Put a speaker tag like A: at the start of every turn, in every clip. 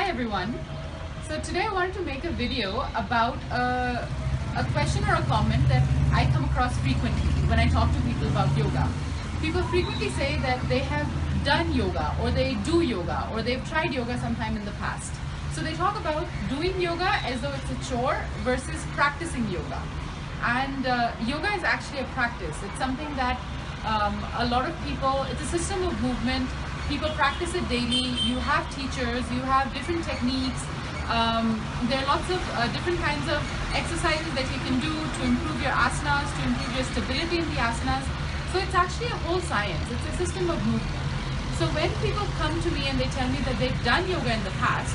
A: Hi everyone. So today I wanted to make a video about a question or a comment that I come across frequently when I talk to people about yoga. People frequently say that they have done yoga or they do yoga or they've tried yoga sometime in the past. So they talk about doing yoga as though it's a chore versus practicing yoga. And yoga is actually a practice. It's something that a lot of people, it's a system of movement. People practice it daily. You have teachers, you have different techniques. There are lots of different kinds of exercises that you can do to improve your asanas, to improve your stability in the asanas. So it's actually a whole science. It's a system of movement. So when people come to me and they tell me that they've done yoga in the past,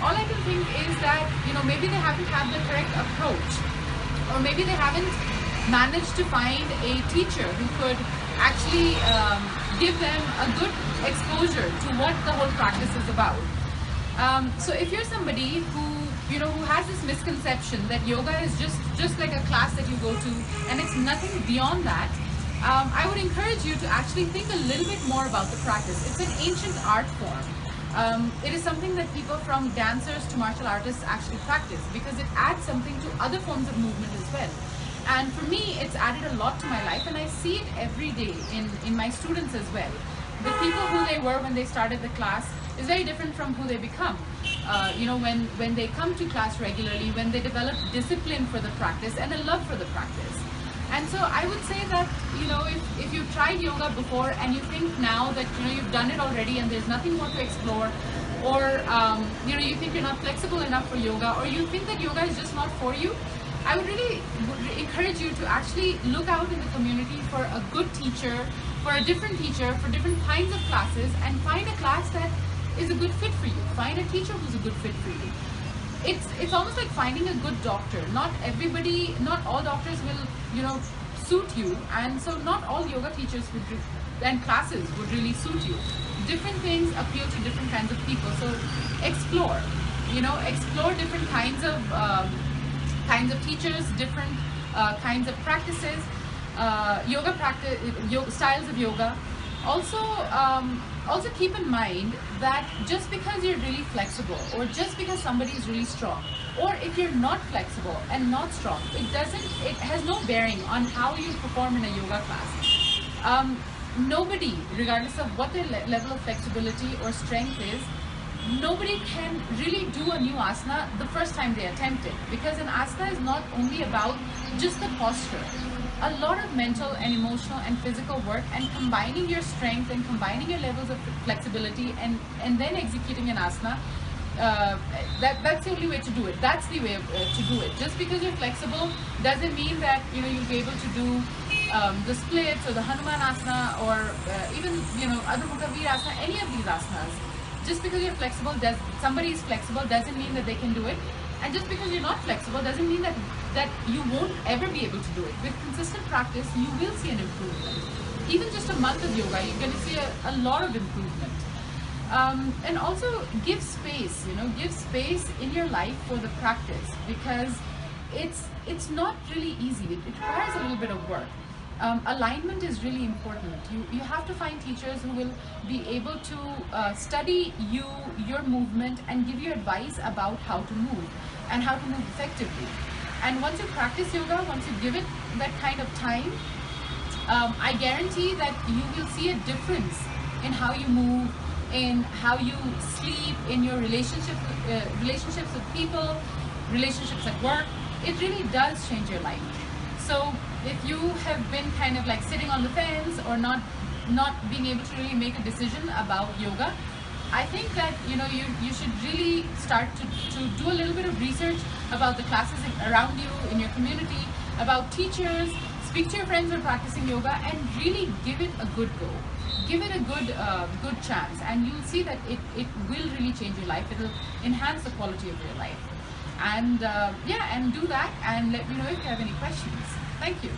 A: all I can think is that, maybe they haven't had the correct approach, or maybe they haven't managed to find a teacher who could actually give them a good exposure to what the whole practice is about. So if you're somebody who has this misconception that yoga is just like a class that you go to and it's nothing beyond that, I would encourage you to actually think a little bit more about the practice. It's an ancient art form. It is something that people from dancers to martial artists actually practice because it adds something to other forms of movement as well. And for me, it's added a lot to my life, and I see it every day in my students as well. The people who they were when they started the class is very different from who they become. When they come to class regularly, when they develop discipline for the practice and a love for the practice. And so I would say that, if you've tried yoga before and you think now that, you've done it already and there's nothing more to explore, or, you think you're not flexible enough for yoga, or you think that yoga is just not for you, I would really encourage you to actually look out in the community for a good teacher, for a different teacher, for different kinds of classes, and find a class that is a good fit for you. Find a teacher who's a good fit for you. It's almost like finding a good doctor. Not all doctors will, suit you, and so not all yoga teachers and classes would really suit you. Different things appeal to different kinds of people. So explore, explore different kinds of teachers, different kinds of practices, styles of yoga. Also keep in mind that just because you're really flexible, or just because somebody is really strong, or if you're not flexible and not strong, it has no bearing on how you perform in a yoga class. Nobody, regardless of what their level of flexibility or strength is, nobody can really do a new asana the first time they attempt it, because an asana is not only about just the posture. A lot of mental and emotional and physical work, and combining your strength and combining your levels of flexibility and then executing an asana, that's the only way to do it. That's the way to do it. Just because you're flexible doesn't mean that you'll be able to do the splits or the Hanuman asana, or even Adho Mukha Virasana, any of these asanas. Just because you're flexible, somebody is flexible doesn't mean that they can do it. And just because you're not flexible doesn't mean that you won't ever be able to do it. With consistent practice, you will see an improvement. Even just a month of yoga, you're going to see a lot of improvement. And also give space, give space in your life for the practice, because it's not really easy. It requires a little bit of work. Alignment is really important. You have to find teachers who will be able to study your movement and give you advice about how to move and how to move effectively. And once you practice yoga, once you give it that kind of time, I guarantee that you will see a difference in how you move, in how you sleep, in your relationships with people, relationships at work. It really does change your life. So if you have been kind of like sitting on the fence, or not being able to really make a decision about yoga, I think that you should really start to do a little bit of research about the classes around you, in your community, about teachers. Speak to your friends who are practicing yoga and really give it a good go. Give it a good chance, and you'll see that it will really change your life. It will enhance the quality of your life. And and do that, and let me know if you have any questions. Thank you.